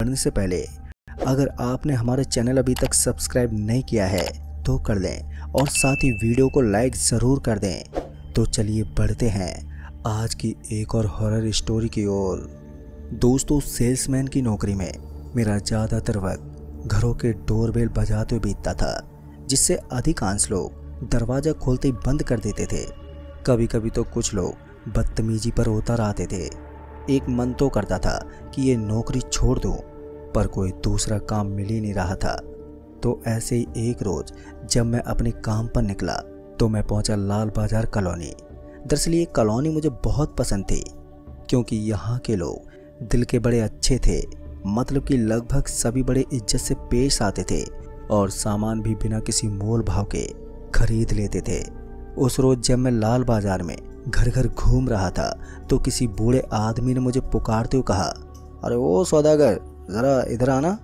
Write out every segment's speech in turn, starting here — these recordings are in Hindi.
करने से पहले अगर आपने हमारे चैनल अभी तक सब्सक्राइब नहीं किया है तो कर लें और साथ ही वीडियो को लाइक ज़रूर कर दें। तो चलिए बढ़ते हैं आज की एक और हॉरर स्टोरी की ओर। दोस्तों, सेल्समैन की नौकरी में मेरा ज़्यादातर वक्त घरों के डोरबेल बजाते हुए बीतता था, जिससे अधिकांश लोग दरवाज़ा खोलते ही बंद कर देते थे। कभी कभी तो कुछ लोग बदतमीजी पर उतर आते थे। एक मन तो करता था कि ये नौकरी छोड़ दूं, पर कोई दूसरा काम मिल ही नहीं रहा था। तो ऐसे ही एक रोज जब मैं अपने काम पर निकला तो मैं पहुंचा लाल बाजार कॉलोनी। दरअसल ये कॉलोनी मुझे बहुत पसंद थी, क्योंकि यहाँ के लोग दिल के बड़े अच्छे थे। मतलब कि लगभग सभी बड़े इज्जत से पेश आते थे और सामान भी बिना किसी मोल भाव के खरीद लेते थे। उस रोज जब मैं लाल बाजार में घर घर घूम रहा था तो किसी बूढ़े आदमी ने मुझे पुकारते हुए कहा, अरे ओ सौदागर, ज़रा इधर आना।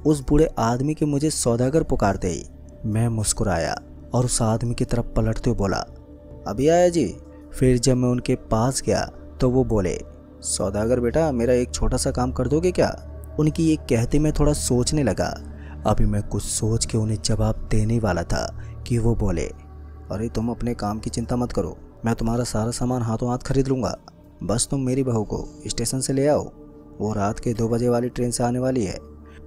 उस बूढ़े आदमी के मुझे सौदागर पुकारते ही मैं मुस्कुराया और उस आदमी की तरफ पलटते हुए बोला, अभी आया जी। फिर जब मैं उनके पास गया तो वो बोले, सौदागर बेटा, मेरा एक छोटा सा काम कर दोगे क्या? उनकी ये कहते मैं थोड़ा सोचने लगा। अभी मैं कुछ सोच के उन्हें जवाब देने वाला था कि वो बोले, अरे तुम अपने काम की चिंता मत करो, मैं तुम्हारा सारा सामान हाथों हाथ खरीद लूँगा। बस तुम मेरी बहू को स्टेशन से ले आओ, वो रात के 2 बजे वाली ट्रेन से आने वाली है।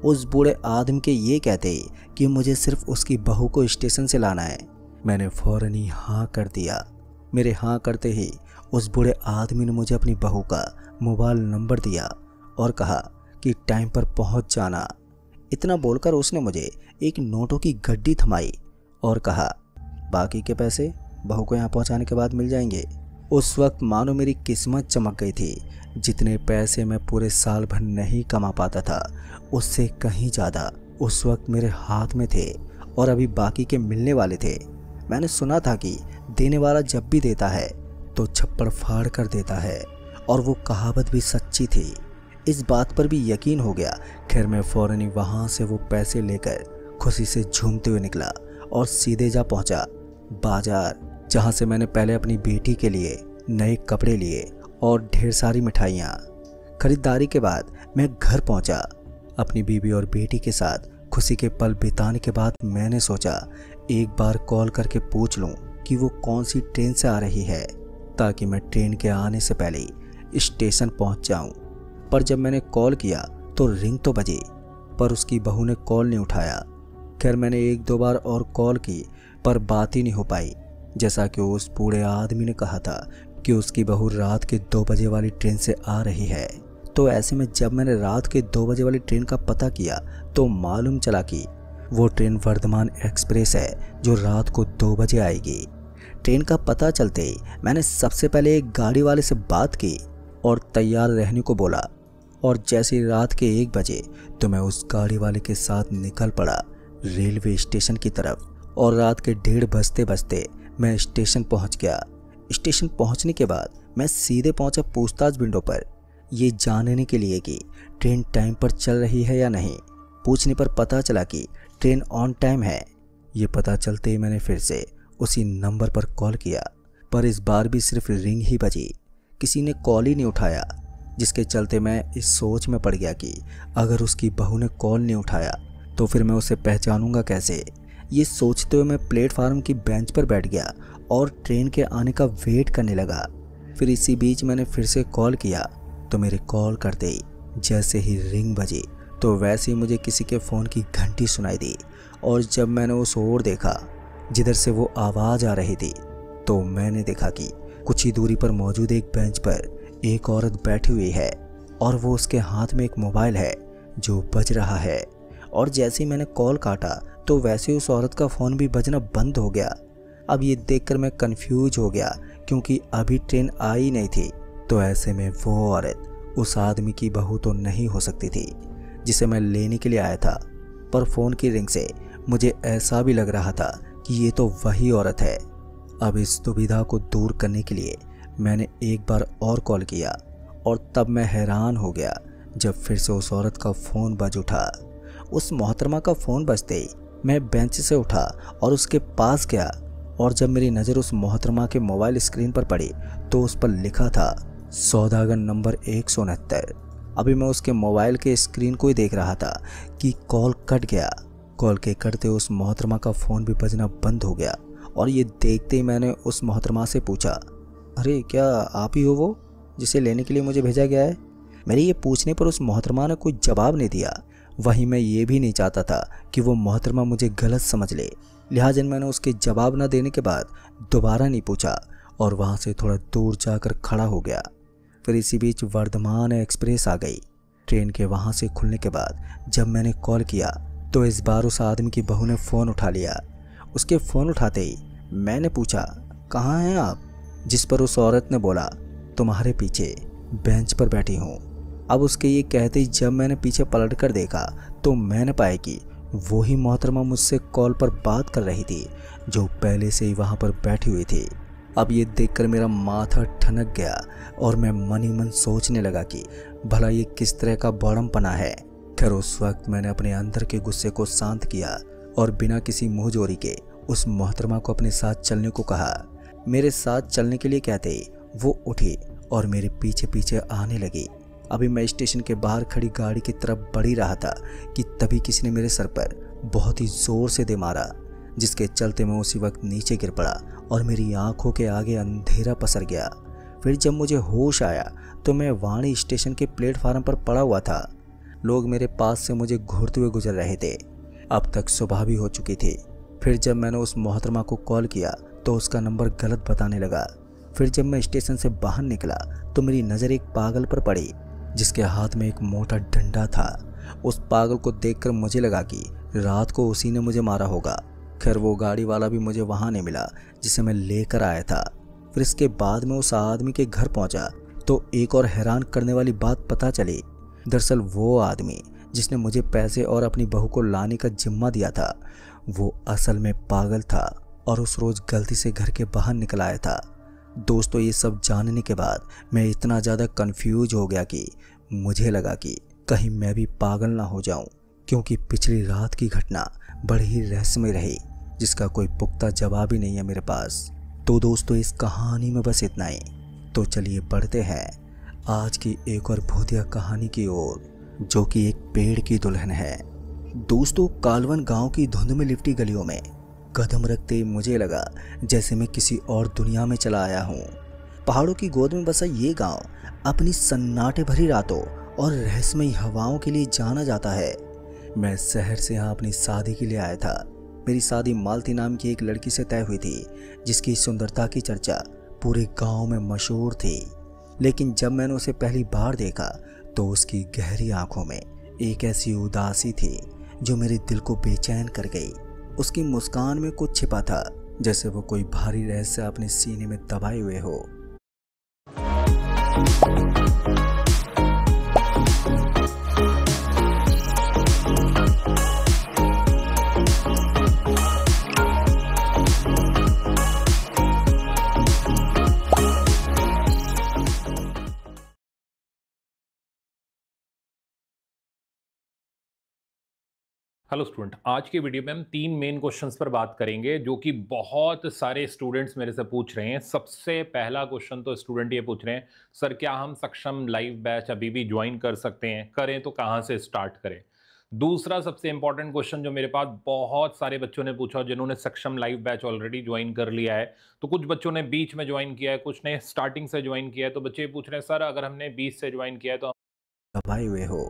उस बूढ़े आदमी के ये कहते ही कि मुझे सिर्फ उसकी बहू को स्टेशन से लाना है, मैंने फौरन ही हाँ कर दिया। मेरे हाँ करते ही उस बूढ़े आदमी ने मुझे अपनी बहू का मोबाइल नंबर दिया और कहा कि टाइम पर पहुंच जाना। इतना बोलकर उसने मुझे एक नोटों की गड्डी थमाई और कहा, बाकी के पैसे बहू को यहाँ पहुँचाने के बाद मिल जाएंगे। उस वक्त मानो मेरी किस्मत चमक गई थी। जितने पैसे मैं पूरे साल भर नहीं कमा पाता था, उससे कहीं ज़्यादा उस वक्त मेरे हाथ में थे और अभी बाकी के मिलने वाले थे। मैंने सुना था कि देने वाला जब भी देता है तो छप्पड़ फाड़ कर देता है, और वो कहावत भी सच्ची थी। इस बात पर भी यकीन हो गया। खैर, मैं फ़ौरन ही वहाँ से वो पैसे लेकर खुशी से झूमते हुए निकला और सीधे जा पहुँचा बाजार, जहाँ से मैंने पहले अपनी बेटी के लिए नए कपड़े लिए और ढेर सारी मिठाइयाँ। खरीदारी के बाद मैं घर पहुँचा। अपनी बीवी और बेटी के साथ खुशी के पल बिताने के बाद मैंने सोचा एक बार कॉल करके पूछ लूँ कि वो कौन सी ट्रेन से आ रही है, ताकि मैं ट्रेन के आने से पहले ही स्टेशन पहुँच जाऊँ। पर जब मैंने कॉल किया तो रिंग तो बजी, पर उसकी बहू ने कॉल नहीं उठाया। खैर, मैंने 1-2 बार और कॉल की, पर बात ही नहीं हो पाई। जैसा कि उस बूढ़े आदमी ने कहा था कि उसकी बहू रात के 2 बजे वाली ट्रेन से आ रही है। तो ऐसे में जब मैंने रात के 2 बजे वाली ट्रेन का पता किया तो मालूम चला कि वो ट्रेन वर्धमान एक्सप्रेस है जो रात को 2 बजे आएगी। ट्रेन का पता चलते ही मैंने सबसे पहले एक गाड़ी वाले से बात की और तैयार रहने को बोला, और जैसे ही रात के 1 बजे तो मैं उस गाड़ी वाले के साथ निकल पड़ा रेलवे स्टेशन की तरफ। और रात के 1:30 बजते बजते मैं स्टेशन पहुंच गया। स्टेशन पहुंचने के बाद मैं सीधे पहुंचा पूछताछ विंडो पर, ये जानने के लिए कि ट्रेन टाइम पर चल रही है या नहीं। पूछने पर पता चला कि ट्रेन ऑन टाइम है। ये पता चलते ही मैंने फिर से उसी नंबर पर कॉल किया, पर इस बार भी सिर्फ रिंग ही बजी, किसी ने कॉल ही नहीं उठाया। जिसके चलते मैं इस सोच में पड़ गया कि अगर उसकी बहू ने कॉल नहीं उठाया तो फिर मैं उसे पहचानूंगा कैसे। ये सोचते हुए मैं प्लेटफार्म की बेंच पर बैठ गया और ट्रेन के आने का वेट करने लगा। फिर इसी बीच मैंने फिर से कॉल किया तो मेरे कॉल करते ही जैसे ही रिंग बजी तो वैसे ही मुझे किसी के फ़ोन की घंटी सुनाई दी, और जब मैंने उस ओर देखा जिधर से वो आवाज़ आ रही थी तो मैंने देखा कि कुछ ही दूरी पर मौजूद एक बेंच पर एक औरत बैठी हुई है और वो उसके हाथ में एक मोबाइल है जो बज रहा है। और जैसे ही मैंने कॉल काटा तो वैसे ही उस औरत का फ़ोन भी बजना बंद हो गया। अब ये देखकर मैं कंफ्यूज हो गया, क्योंकि अभी ट्रेन आई नहीं थी। तो ऐसे में वो औरत उस आदमी की बहू तो नहीं हो सकती थी जिसे मैं लेने के लिए आया था। पर फ़ोन की रिंग से मुझे ऐसा भी लग रहा था कि ये तो वही औरत है। अब इस दुविधा को दूर करने के लिए मैंने एक बार और कॉल किया, और तब मैं हैरान हो गया जब फिर से उस औरत का फ़ोन बज उठा। उस मोहतरमा का फ़ोन बजते ही मैं बेंच से उठा और उसके पास गया, और जब मेरी नज़र उस मोहतरमा के मोबाइल स्क्रीन पर पड़ी तो उस पर लिखा था सौदागर नंबर 169। अभी मैं उसके मोबाइल के स्क्रीन को ही देख रहा था कि कॉल कट गया। कॉल के कटते उस मोहतरमा का फ़ोन भी बजना बंद हो गया और ये देखते ही मैंने उस मोहतरमा से पूछा, अरे क्या आप ही हो वो जिसे लेने के लिए मुझे भेजा गया है? मेरे ये पूछने पर उस मोहतरमा ने कोई जवाब नहीं दिया। वहीं मैं ये भी नहीं चाहता था कि वो मोहतरमा मुझे गलत समझ ले, लिहाजा मैंने उसके जवाब न देने के बाद दोबारा नहीं पूछा और वहाँ से थोड़ा दूर जाकर खड़ा हो गया। फिर इसी बीच वर्धमान एक्सप्रेस आ गई। ट्रेन के वहाँ से खुलने के बाद जब मैंने कॉल किया तो इस बार उस आदमी की बहू ने फ़ोन उठा लिया। उसके फ़ोन उठाते ही मैंने पूछा, कहाँ हैं आप? जिस पर उस औरत ने बोला, तुम्हारे पीछे बेंच पर बैठी हूँ। अब उसके ये कहते ही जब मैंने पीछे पलट कर देखा तो मैंने पाया कि वही मोहतरमा मुझसे कॉल पर बात कर रही थी जो पहले से ही वहाँ पर बैठी हुई थी। अब ये देखकर मेरा माथा ठनक गया और मैं मन ही मन सोचने लगा कि भला ये किस तरह का बौड़मपना है। खैर उस वक्त मैंने अपने अंदर के गुस्से को शांत किया और बिना किसी मुंहजोरी के उस मोहतरमा को अपने साथ चलने को कहा। मेरे साथ चलने के लिए कहते ही वो उठी और मेरे पीछे पीछे आने लगी। अभी मैं स्टेशन के बाहर खड़ी गाड़ी की तरफ बढ़ ही रहा था कि तभी किसी ने मेरे सर पर बहुत ही ज़ोर से दे मारा, जिसके चलते मैं उसी वक्त नीचे गिर पड़ा और मेरी आंखों के आगे अंधेरा पसर गया। फिर जब मुझे होश आया तो मैं वाणी स्टेशन के प्लेटफार्म पर पड़ा हुआ था। लोग मेरे पास से मुझे घूरते हुए गुजर रहे थे। अब तक सुबह भी हो चुकी थी। फिर जब मैंने उस मोहतरमा को कॉल किया तो उसका नंबर गलत बताने लगा। फिर जब मैं स्टेशन से बाहर निकला तो मेरी नज़र एक पागल पर पड़ी जिसके हाथ में एक मोटा डंडा था। उस पागल को देखकर मुझे लगा कि रात को उसी ने मुझे मारा होगा। खैर वो गाड़ी वाला भी मुझे वहाँ नहीं मिला जिसे मैं लेकर आया था। फिर इसके बाद मैं उस आदमी के घर पहुँचा तो एक और हैरान करने वाली बात पता चली। दरअसल वो आदमी जिसने मुझे पैसे और अपनी बहू को लाने का जिम्मा दिया था वो असल में पागल था और उस रोज़ गलती से घर के बाहर निकल आया था। दोस्तों ये सब जानने के बाद मैं इतना ज़्यादा कंफ्यूज हो गया कि मुझे लगा कि कहीं मैं भी पागल ना हो जाऊं, क्योंकि पिछली रात की घटना बड़ी ही रहस्यमय रही जिसका कोई पुख्ता जवाब ही नहीं है मेरे पास। तो दोस्तों इस कहानी में बस इतना ही। तो चलिए बढ़ते हैं आज की एक और भूतिया कहानी की ओर, जो कि एक पेड़ की दुल्हन है। दोस्तों कालवन गांव की धुंध में लिपटी गलियों में कदम रखते ही मुझे लगा जैसे मैं किसी और दुनिया में चला आया हूँ। पहाड़ों की गोद में बसा ये गांव अपनी सन्नाटे भरी रातों और रहस्यमयी हवाओं के लिए जाना जाता है। मैं शहर से यहाँ अपनी शादी के लिए आया था। मेरी शादी मालती नाम की एक लड़की से तय हुई थी जिसकी सुंदरता की चर्चा पूरे गांव में मशहूर थी। लेकिन जब मैंने उसे पहली बार देखा तो उसकी गहरी आंखों में एक ऐसी उदासी थी जो मेरे दिल को बेचैन कर गई। उसकी मुस्कान में कुछ छिपा था जैसे वो कोई भारी रहस्य अपने सीने में दबाए हुए हो। हेलो स्टूडेंट, आज की वीडियो में हम 3 मेन क्वेश्चंस पर बात करेंगे जो कि बहुत सारे स्टूडेंट्स मेरे से पूछ रहे हैं। सबसे पहला क्वेश्चन तो स्टूडेंट ये पूछ रहे हैं, सर क्या हम सक्षम लाइव बैच अभी भी ज्वाइन कर सकते हैं? करें तो कहाँ से स्टार्ट करें? दूसरा सबसे इंपॉर्टेंट क्वेश्चन जो मेरे पास बहुत सारे बच्चों ने पूछा जिन्होंने सक्षम लाइव बैच ऑलरेडी ज्वाइन कर लिया है, तो कुछ बच्चों ने बीच में ज्वाइन किया है, कुछ ने स्टार्टिंग से ज्वाइन किया है। तो बच्चे पूछ रहे हैं सर अगर हमने बीच से ज्वाइन किया है तो दबाए हुए हो।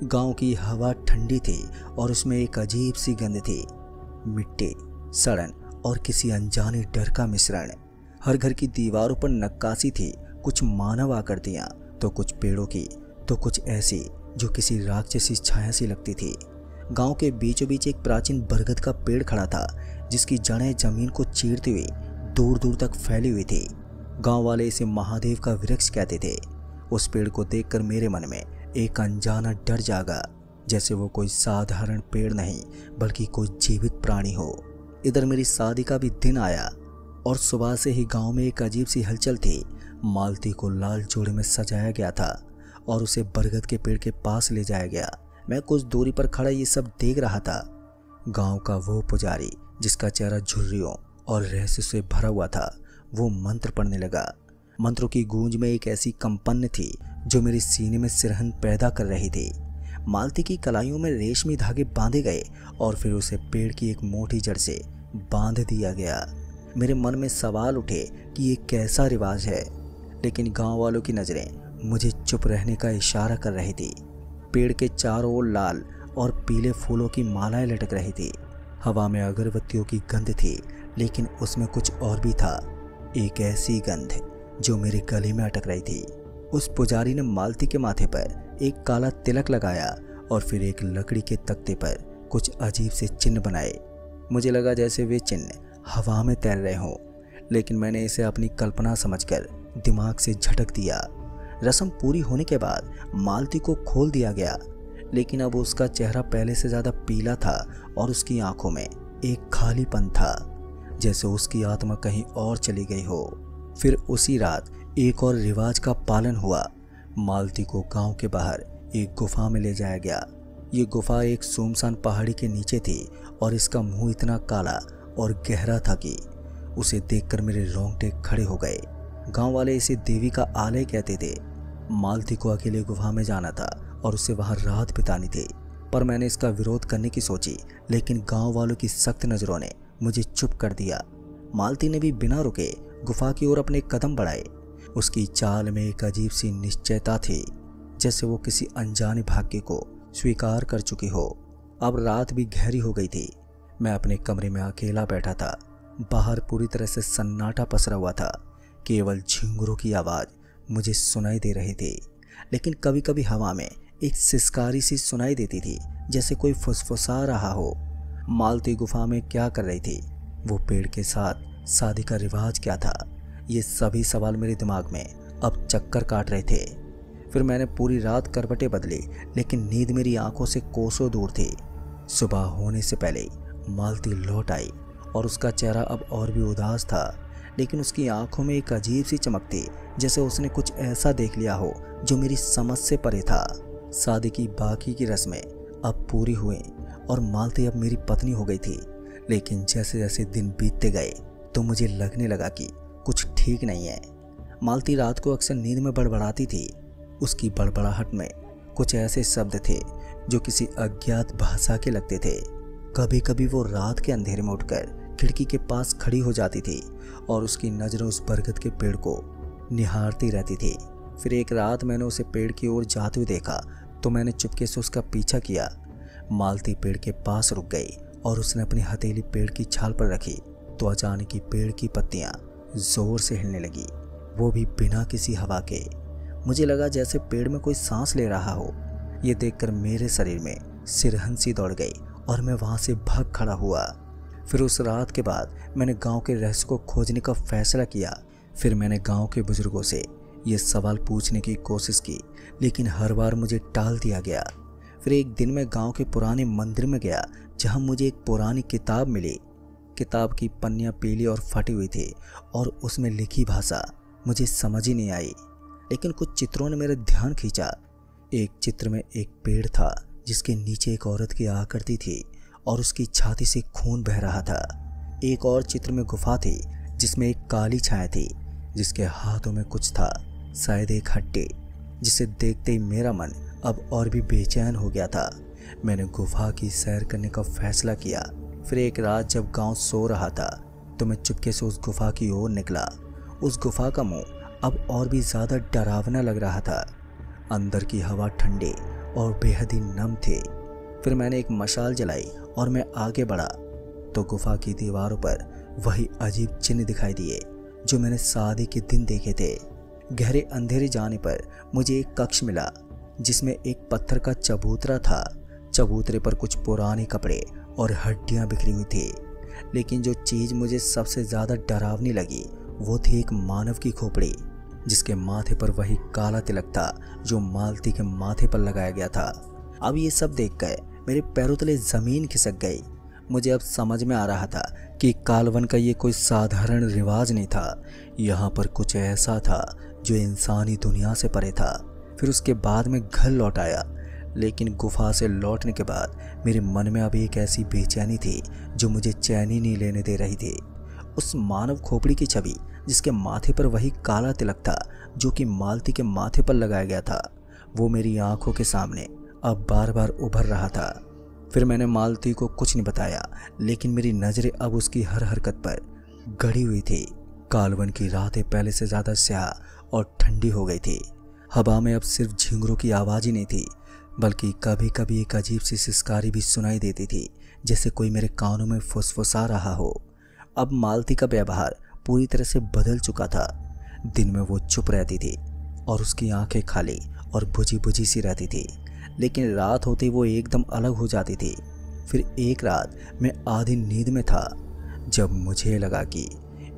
गांव की हवा ठंडी थी और उसमें एक अजीब सी गंध थी, मिट्टी, सड़न और किसी अनजाने डर का मिश्रण। हर घर की दीवारों पर नक्काशी थी, कुछ मानव आकृतियां, तो कुछ पेड़ों की, तो कुछ ऐसी जो किसी राक्षसी छाया सी लगती थी। गांव के बीचों बीच एक प्राचीन बरगद का पेड़ खड़ा था जिसकी जड़ें जमीन को चीरती हुई दूर दूर तक फैली हुई थी। गांव वाले इसे महादेव का वृक्ष कहते थे। उस पेड़ को देखकर मेरे मन में एक अनजाना डर जागा, जैसे वो कोई साधारण पेड़ नहीं बल्कि कोई जीवित प्राणी हो। इधर मेरी शादी का भी दिन आया और सुबह से ही गांव में एक अजीब सी हलचल थी। मालती को लाल जोड़े में सजाया गया था और उसे बरगद के पेड़ के पास ले जाया गया। मैं कुछ दूरी पर खड़ा ये सब देख रहा था। गांव का वो पुजारी जिसका चेहरा झुर्रियों और रहस्य से भरा हुआ था, वो मंत्र पढ़ने लगा। मंत्रों की गूंज में एक ऐसी कंपन थी जो मेरे सीने में सिरहन पैदा कर रही थी। मालती की कलाइयों में रेशमी धागे बांधे गए और फिर उसे पेड़ की एक मोटी जड़ से बांध दिया गया। मेरे मन में सवाल उठे कि ये कैसा रिवाज है, लेकिन गांव वालों की नज़रें मुझे चुप रहने का इशारा कर रही थी। पेड़ के चारों ओर लाल और पीले फूलों की मालाएं लटक रही थी। हवा में अगरबत्तियों की गंध थी, लेकिन उसमें कुछ और भी था, एक ऐसी गंध जो मेरे गले में अटक रही थी। उस पुजारी ने मालती के माथे पर एक काला तिलक लगाया और फिर एक लकड़ी के तख्ते पर कुछ अजीब से चिन्ह बनाए। मुझे लगा जैसे वे चिन्ह हवा में तैर रहे हों, लेकिन मैंने इसे अपनी कल्पना समझकर दिमाग से झटक दिया। रस्म पूरी होने के बाद मालती को खोल दिया गया, लेकिन अब उसका चेहरा पहले से ज़्यादा पीला था और उसकी आंखों में एक खालीपन था, जैसे उसकी आत्मा कहीं और चली गई हो। फिर उसी रात एक और रिवाज का पालन हुआ। मालती को गांव के बाहर एक गुफा में ले जाया गया। ये गुफा एक सुनसान पहाड़ी के नीचे थी और इसका मुंह इतना काला और गहरा था कि उसे देखकर मेरे रोंगटे खड़े हो गए। गांव वाले इसे देवी का आलय कहते थे। मालती को अकेले गुफा में जाना था और उसे वहां रात बितानी थी, पर मैंने इसका विरोध करने की सोची, लेकिन गांव वालों की सख्त नज़रों ने मुझे चुप कर दिया। मालती ने भी बिना रुके गुफा की ओर अपने कदम बढ़ाए। उसकी चाल में एक अजीब सी निश्चयता थी, जैसे वो किसी अनजाने भाग्य को स्वीकार कर चुकी हो। अब रात भी गहरी हो गई थी। मैं अपने कमरे में अकेला बैठा था। बाहर पूरी तरह से सन्नाटा पसरा हुआ था। केवल झिंगुरों की आवाज़ मुझे सुनाई दे रही थी, लेकिन कभी कभी हवा में एक सिसकारी सी सुनाई देती थी, जैसे कोई फुसफुसा रहा हो। मालती गुफा में क्या कर रही थी? वो पेड़ के साथ शादी का रिवाज क्या था? ये सभी सवाल मेरे दिमाग में अब चक्कर काट रहे थे। फिर मैंने पूरी रात करवटें बदली, लेकिन नींद मेरी आंखों से कोसों दूर थी। सुबह होने से पहले मालती लौट आई और उसका चेहरा अब और भी उदास था, लेकिन उसकी आंखों में एक अजीब सी चमक थी, जैसे उसने कुछ ऐसा देख लिया हो जो मेरी समझ से परे था। शादी की बाकी की रस्में अब पूरी हुई और मालती अब मेरी पत्नी हो गई थी, लेकिन जैसे जैसे दिन बीतते गए तो मुझे लगने लगा कि कुछ ठीक नहीं है। मालती रात को अक्सर नींद में बड़बड़ाती थी। उसकी बड़बड़ाहट में कुछ ऐसे शब्द थे जो किसी अज्ञात भाषा के लगते थे। कभी कभी वो रात के अंधेरे में उठकर खिड़की के पास खड़ी हो जाती थी और उसकी नज़रें उस बरगद के पेड़ को निहारती रहती थी। फिर एक रात मैंने उसे पेड़ की ओर जाते हुए देखा तो मैंने चुपके से उसका पीछा किया। मालती पेड़ के पास रुक गई और उसने अपनी हथेली पेड़ की छाल पर रखी तो अचानक ही पेड़ की पत्तियां जोर से हिलने लगी, वो भी बिना किसी हवा के। मुझे लगा जैसे पेड़ में कोई सांस ले रहा हो। ये देखकर मेरे शरीर में सिरहन सी दौड़ गई और मैं वहां से भाग खड़ा हुआ। फिर उस रात के बाद मैंने गांव के रहस्य को खोजने का फैसला किया। फिर मैंने गांव के बुजुर्गों से ये सवाल पूछने की कोशिश की, लेकिन हर बार मुझे टाल दिया गया। फिर एक दिन मैं गांव के पुराने मंदिर में गया, जहां मुझे एक पुरानी किताब मिली। किताब की पन्नियां पीली और फटी हुई थी और उसमें लिखी भाषा मुझे समझ ही नहीं आई, लेकिन कुछ चित्रों ने मेरा ध्यान खींचा। एक चित्र में एक पेड़ था जिसके नीचे एक औरत की आकृति थी और उसकी छाती से खून बह रहा था। एक और चित्र में गुफा थी जिसमें एक काली छाया थी जिसके हाथों में कुछ था, शायद एक हड्डी, जिसे देखते ही मेरा मन अब और भी बेचैन हो गया था। मैंने गुफा की सैर करने का फैसला किया। फिर एक रात जब गांव सो रहा था तो मैं चुपके से उस गुफा की ओर निकला। उस गुफा का मुंह अब और भी ज़्यादा डरावना लग रहा था। अंदर की हवा ठंडी और बेहद ही नम थी। फिर मैंने एक मशाल जलाई और मैं आगे बढ़ा तो गुफा की दीवारों पर वही अजीब चिन्ह दिखाई दिए जो मैंने शादी के दिन देखे थे। गहरे अंधेरे जाने पर मुझे एक कक्ष मिला जिसमें एक पत्थर का चबूतरा था। चबूतरे पर कुछ पुराने कपड़े और हड्डियां बिखरी हुई थी, लेकिन जो चीज़ मुझे सबसे ज़्यादा डरावनी लगी वो थी एक मानव की खोपड़ी, जिसके माथे पर वही काला तिलक था जो मालती के माथे पर लगाया गया था। अब ये सब देखकर मेरे पैरों तले ज़मीन खिसक गई। मुझे अब समझ में आ रहा था कि कालवन का ये कोई साधारण रिवाज नहीं था। यहाँ पर कुछ ऐसा था जो इंसानी दुनिया से परे था। फिर उसके बाद मैं घर लौट आया, लेकिन गुफा से लौटने के बाद मेरे मन में अब एक ऐसी बेचैनी थी जो मुझे चैन ही नहीं लेने दे रही थी। उस मानव खोपड़ी की छवि जिसके माथे पर वही काला तिलक था जो कि मालती के माथे पर लगाया गया था, वो मेरी आंखों के सामने अब बार बार उभर रहा था। फिर मैंने मालती को कुछ नहीं बताया, लेकिन मेरी नज़रें अब उसकी हर हरकत पर गड़ी हुई थी। कालवन की रातें पहले से ज़्यादा स्याह और ठंडी हो गई थी। हवा में अब सिर्फ झिंगुरों की आवाज़ ही नहीं थी, बल्कि कभी कभी एक अजीब सी सिसकारी भी सुनाई देती थी, जैसे कोई मेरे कानों में फुसफुसा रहा हो। अब मालती का व्यवहार पूरी तरह से बदल चुका था। दिन में वो चुप रहती थी और उसकी आंखें खाली और बुझी बुझी सी रहती थी, लेकिन रात होते वो एकदम अलग हो जाती थी। फिर एक रात मैं आधी नींद में था। जब मुझे लगा कि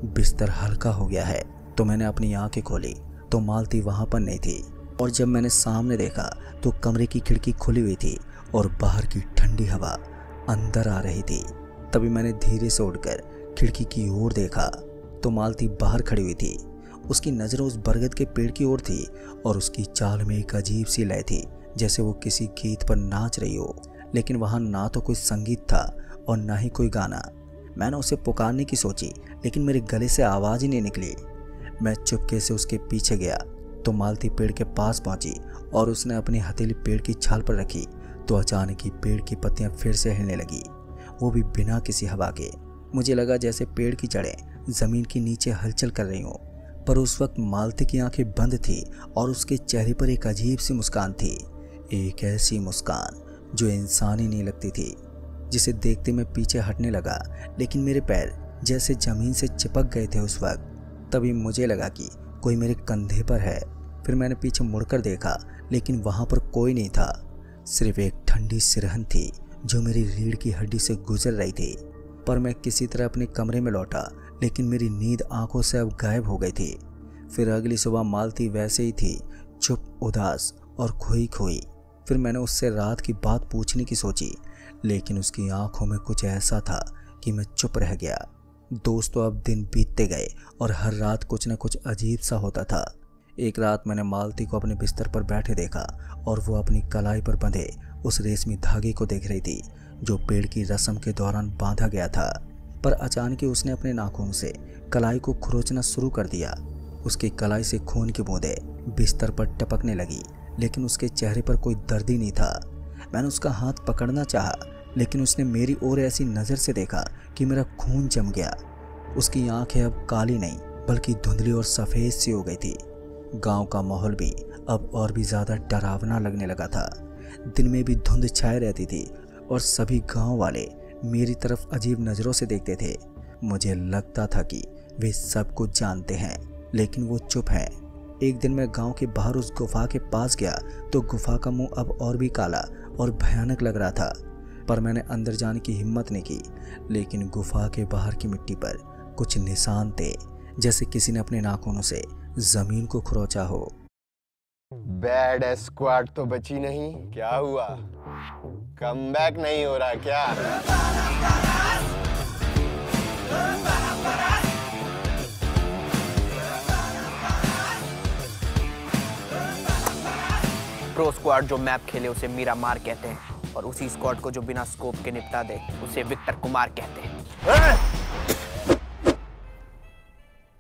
बिस्तर हल्का हो गया है तो मैंने अपनी आंखें खोली तो मालती वहाँ पर नहीं थी। और जब मैंने सामने देखा तो कमरे की खिड़की खुली हुई थी और बाहर की ठंडी हवा अंदर आ रही थी। तभी मैंने धीरे से उठकर खिड़की की ओर देखा तो मालती बाहर खड़ी हुई थी। उसकी नज़र उस बरगद के पेड़ की ओर थी और उसकी चाल में एक अजीब सी लय थी, जैसे वो किसी गीत पर नाच रही हो। लेकिन वहाँ ना तो कोई संगीत था और ना ही कोई गाना। मैंने उसे पुकारने की सोची, लेकिन मेरे गले से आवाज़ ही नहीं निकली। मैं चुपके से उसके पीछे गया तो मालती पेड़ के पास पहुंची और उसने अपनी हथेली पेड़ की छाल पर रखी तो अचानक ही पेड़ की पत्तियां फिर से हिलने लगी, वो भी बिना किसी हवा के। मुझे लगा जैसे पेड़ की जड़ें ज़मीन के नीचे हलचल कर रही हों। पर उस वक्त मालती की आंखें बंद थी और उसके चेहरे पर एक अजीब सी मुस्कान थी, एक ऐसी मुस्कान जो इंसानी नहीं लगती थी। जिसे देखते मैं पीछे हटने लगा, लेकिन मेरे पैर जैसे ज़मीन से चिपक गए थे उस वक्त। तभी मुझे लगा कि कोई मेरे कंधे पर है। फिर मैंने पीछे मुड़कर देखा, लेकिन वहाँ पर कोई नहीं था। सिर्फ एक ठंडी सिरहन थी जो मेरी रीढ़ की हड्डी से गुजर रही थी। पर मैं किसी तरह अपने कमरे में लौटा, लेकिन मेरी नींद आंखों से अब गायब हो गई थी। फिर अगली सुबह मालती वैसे ही थी, चुप, उदास और खोई खोई। फिर मैंने उससे रात की बात पूछने की सोची, लेकिन उसकी आंखों में कुछ ऐसा था कि मैं चुप रह गया। दोस्तों, अब दिन बीतते गए और हर रात कुछ न कुछ अजीब सा होता था। एक रात मैंने मालती को अपने बिस्तर पर बैठे देखा और वो अपनी कलाई पर बंधे उस रेशमी धागे को देख रही थी जो पेड़ की रस्म के दौरान बांधा गया था। पर अचानक ही उसने अपने नाखून से कलाई को खरोचना शुरू कर दिया। उसकी कलाई से खून की बूंदें बिस्तर पर टपकने लगी, लेकिन उसके चेहरे पर कोई दर्द ही नहीं था। मैंने उसका हाथ पकड़ना चाहा, लेकिन उसने मेरी ओर ऐसी नज़र से देखा कि मेरा खून जम गया। उसकी आंखें अब काली नहीं बल्कि धुंधली और सफ़ेद सी हो गई थी। गांव का माहौल भी अब और भी ज़्यादा डरावना लगने लगा था। दिन में भी धुंध छाए रहती थी और सभी गांव वाले मेरी तरफ अजीब नज़रों से देखते थे। मुझे लगता था कि वे सब कुछ जानते हैं, लेकिन वो चुप हैं। एक दिन मैं गांव के बाहर उस गुफा के पास गया तो गुफा का मुंह अब और भी काला और भयानक लग रहा था। पर मैंने अंदर जाने की हिम्मत नहीं की, लेकिन गुफा के बाहर की मिट्टी पर कुछ निशान थे, जैसे किसी ने अपने नाखूनों से जमीन को खरोंचा हो। बैड स्क्वाड तो बची नहीं, क्या हुआ? कमबैक नहीं हो रहा क्या? प्रो स्क्वाड जो मैप खेले उसे मीरा मार कहते हैं और उसी स्क्वाड को जो बिना स्कोप के निपटा दे उसे विक्टर कुमार कहते हैं।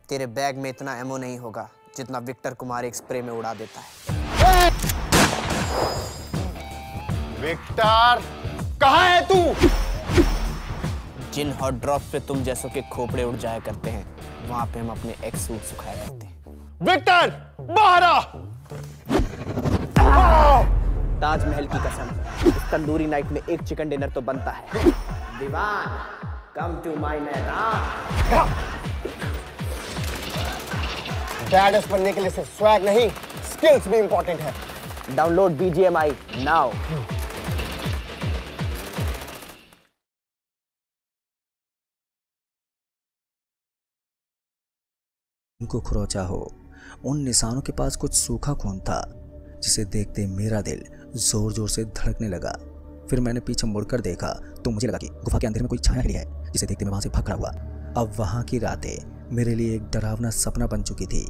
तेरे बैग में इतना एमो नहीं होगा जितना विक्टर कुमार एक स्प्रे में उड़ा देता है। विक्टर, कहाँ है तू? जिन हॉट ड्रॉप पे तुम जैसों के खोपड़े उड़ जाया करते हैं, वहां पे हम अपने एक्स सूट सुखाया करते हैं। विक्टर, बाहर आ! ताजमहल की कसम, इस तंदूरी नाइट में एक चिकन डिनर तो बनता है। दीवान, कम टू माय मैदान। बैडएस बनने के लिए सिर्फ स्वैग नहीं, स्किल्स भी इंपॉर्टेंट है। Download BGMI now. उनको खरोंचा हो। उन निशानों के पास कुछ सूखा खून था, जिसे देखते मेरा दिल जोर जोर से धड़कने लगा। फिर मैंने पीछे मुड़कर देखा तो मुझे लगा कि गुफा के अंदर में कोई छाया खड़ी है, जिसे देखते मैं वहां से भाग खड़ा हुआ। अब वहां की रातें मेरे लिए एक डरावना सपना बन चुकी थी।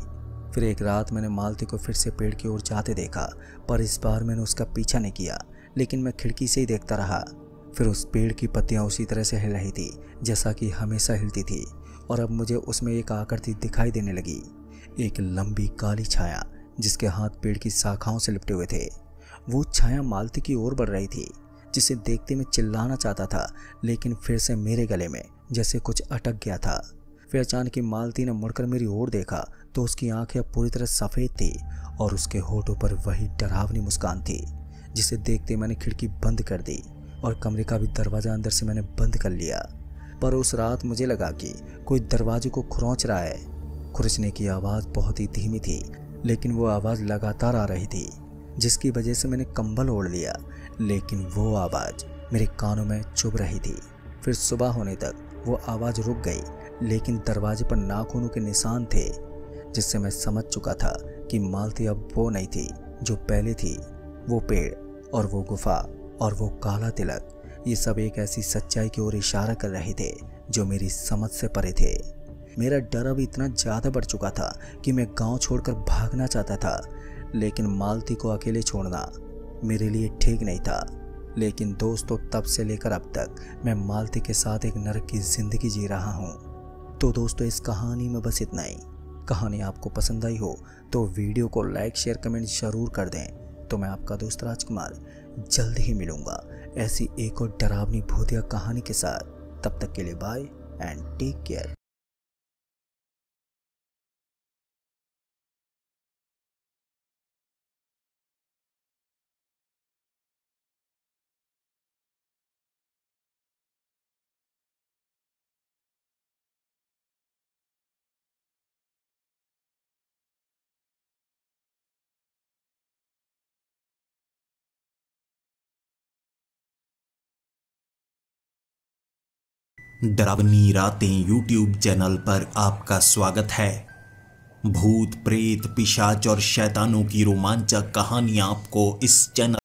फिर एक रात मैंने मालती को फिर से पेड़ की ओर जाते देखा, पर इस बार मैंने उसका पीछा नहीं किया, लेकिन मैं खिड़की से ही देखता रहा। फिर उस पेड़ की पत्तियां उसी तरह से हिल रही थी जैसा कि हमेशा हिलती थी। और अब मुझे उसमें एक आकृति दिखाई देने लगी, एक लंबी काली छाया जिसके हाथ पेड़ की शाखाओं से लिपटे हुए थे। वो छाया मालती की ओर बढ़ रही थी, जिसे देखते मैं चिल्लाना चाहता था, लेकिन फिर से मेरे गले में जैसे कुछ अटक गया था। फिर अचानक मालती ने मुड़कर मेरी ओर देखा तो उसकी आंखें पूरी तरह सफ़ेद थी और उसके होठों पर वही डरावनी मुस्कान थी, जिसे देखते मैंने खिड़की बंद कर दी और कमरे का भी दरवाज़ा अंदर से मैंने बंद कर लिया। पर उस रात मुझे लगा कि कोई दरवाजे को खुरंच रहा है। खुरचने की आवाज़ बहुत ही धीमी थी, लेकिन वो आवाज़ लगातार आ रही थी, जिसकी वजह से मैंने कंबल ओढ़ लिया, लेकिन वो आवाज़ मेरे कानों में चुभ रही थी। फिर सुबह होने तक वो आवाज़ रुक गई, लेकिन दरवाजे पर नाखूनों के निशान थे, जिससे मैं समझ चुका था कि मालती अब वो नहीं थी जो पहले थी। वो पेड़ और वो गुफा और वो काला तिलक, ये सब एक ऐसी सच्चाई की ओर इशारा कर रहे थे जो मेरी समझ से परे थे। मेरा डर अब इतना ज़्यादा बढ़ चुका था कि मैं गांव छोड़कर भागना चाहता था, लेकिन मालती को अकेले छोड़ना मेरे लिए ठीक नहीं था। लेकिन दोस्तों, तब से लेकर अब तक मैं मालती के साथ एक नरक की ज़िंदगी जी रहा हूँ। तो दोस्तों, इस कहानी में बस इतना ही। कहानी आपको पसंद आई हो तो वीडियो को लाइक शेयर कमेंट ज़रूर कर दें। तो मैं आपका दोस्त राजकुमार जल्द ही मिलूँगा ऐसी एक और डरावनी भूतिया कहानी के साथ। तब तक के लिए बाय एंड टेक केयर। डरावनी रातें यूट्यूब चैनल पर आपका स्वागत है। भूत प्रेत पिशाच और शैतानों की रोमांचक कहानियां आपको इस चैनल